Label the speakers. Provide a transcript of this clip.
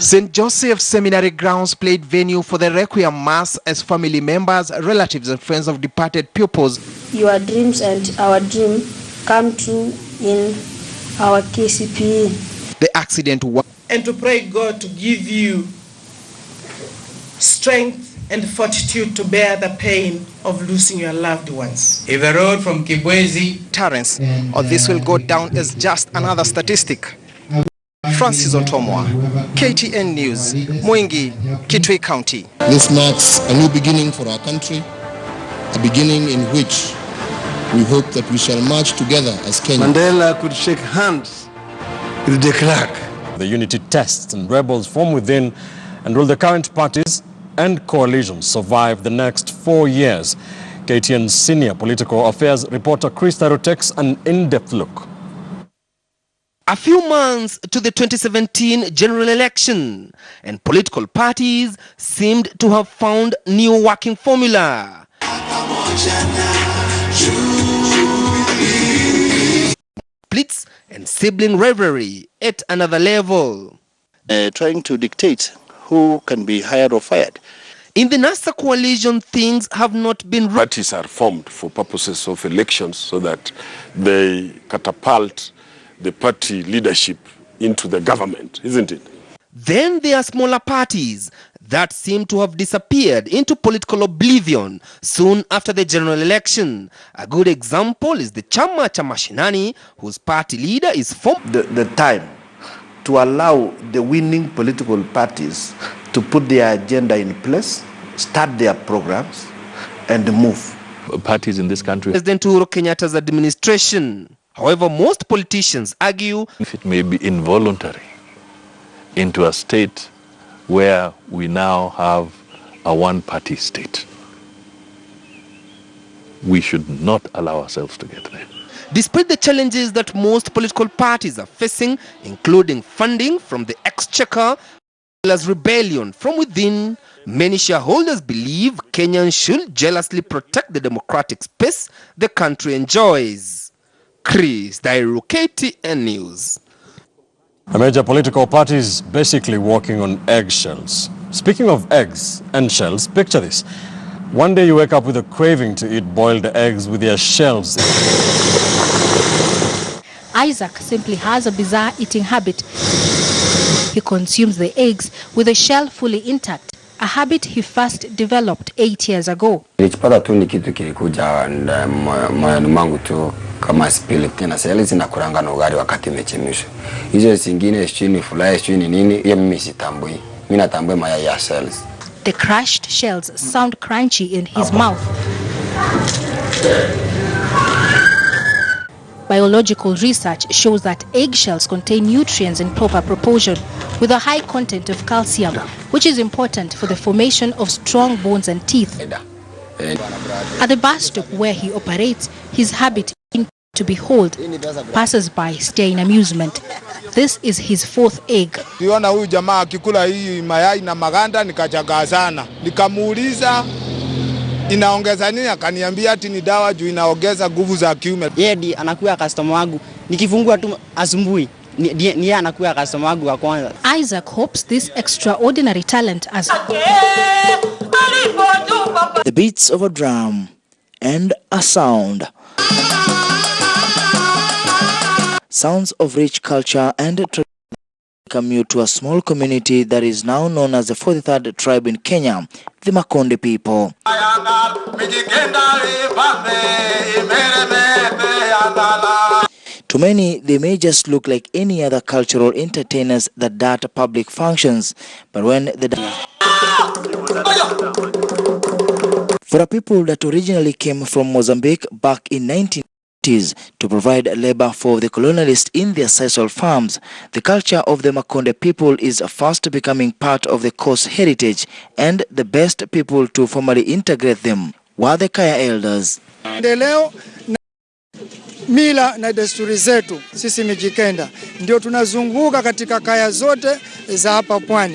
Speaker 1: St. Joseph's Seminary grounds played venue for the Requiem Mass as family members, relatives and friends of departed pupils.
Speaker 2: Your dreams and our dream come true in our KCPE.
Speaker 1: The accident was...
Speaker 3: And to pray God to give you strength and fortitude to bear the pain of losing your loved ones.
Speaker 4: If the road from Kibwezi...
Speaker 1: Terrence, or this will go down as just another statistic. Francis Otomwa, KTN News, Mwingi, Kitui County.
Speaker 5: This marks a new beginning for our country, a beginning in which we hope that we shall march together as Kenyans.
Speaker 6: Mandela could shake hands with de Klerk.
Speaker 7: The unity tests and rebels from within and will the current parties and coalitions survive the next 4 years? KTN's senior political affairs reporter Chris Taro takes an in-depth look.
Speaker 1: A few months to the 2017 general election, and political parties seemed to have found new working formula. Splits and sibling rivalry at another level.
Speaker 8: Trying to dictate who can be hired or fired.
Speaker 1: In the NASA coalition, things have not been...
Speaker 9: Parties are formed for purposes of elections so that they catapult the party leadership into the government, isn't it?
Speaker 1: Then there are smaller parties that seem to have disappeared into political oblivion soon after the general election. A good example is the Chama cha Mashinani, whose party leader is formed.
Speaker 10: The time to allow the winning political parties to put their agenda in place, start their programs, and move.
Speaker 11: Parties in this country.
Speaker 1: President Uhuru Kenyatta's administration. However, most politicians argue
Speaker 11: if it may be involuntary into a state where we now have a one-party state. We should not allow ourselves to get there.
Speaker 1: Despite the challenges that most political parties are facing, including funding from the exchequer, as rebellion from within, many shareholders believe Kenyans should jealously protect the democratic space the country enjoys. Chris Dairu, KTN News.
Speaker 7: A major political parties basically walking on eggshells. Speaking of eggs and shells, picture this. One day you wake up with a craving to eat boiled eggs with their shells.
Speaker 12: Isaac simply has a bizarre eating habit. He consumes the eggs with the shell fully intact, a habit he first developed 8 years ago.
Speaker 13: Nilipata tu ni kitu kilikuja moyoni mwangu tu kama spili tena seli zinakuranga na ugali wakati imechemshwa. Hizo zingine chini fulai chini nini hiyo mimi sitambui. Mimi natambua mayai ya shells.
Speaker 12: The crushed shells sound crunchy in his mouth. Biological research shows that eggshells contain nutrients in proper proportion with a high content of calcium, which is important for the formation of strong bones and teeth. At the bus stop where he operates, his habit is to behold passers-by stare in amusement. This is his fourth egg.
Speaker 6: Niona huyu jamaa akikula hii mayai na maganda nikachagaa sana. Nikamuuliza inaongeza nini, akaniambia ati ni dawa juu inaongeza nguvu za kiume.
Speaker 14: Yeye ndiye anakuwa customer wangu. Nikifungua tu asubuhi ni yeye anakuwa customer wangu wa kwanza.
Speaker 12: Isaac hopes this extraordinary talent as
Speaker 15: the beats of a drum and a sound. Sounds of rich culture and tradition commute to a small community that is now known as the 43rd tribe in Kenya, the Makonde people. To many, they may just look like any other cultural entertainers that dart public functions, but when for a people that originally came from Mozambique back in 1980s to provide labor for the colonialists in their sisal farms, the culture of the Makonde people is fast becoming part of the coast heritage, and the best people to formally integrate them were the Kaya elders.
Speaker 16: Leo mila na desturi zetu sisi Mijikenda ndio tunazunguka katika kaya zote za hapa pwani.